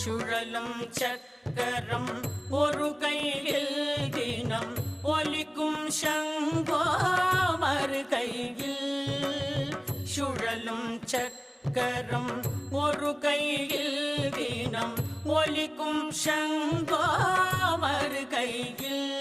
சுழலும் சக்கரம் ஒரு கையில் தினம் ஒலிக்கும் சங்கோ மறு கையில் சுழலும் சக்கரம் ஒரு கையில் தினம் ஒலிக்கும் சங்கோ மறு கையில்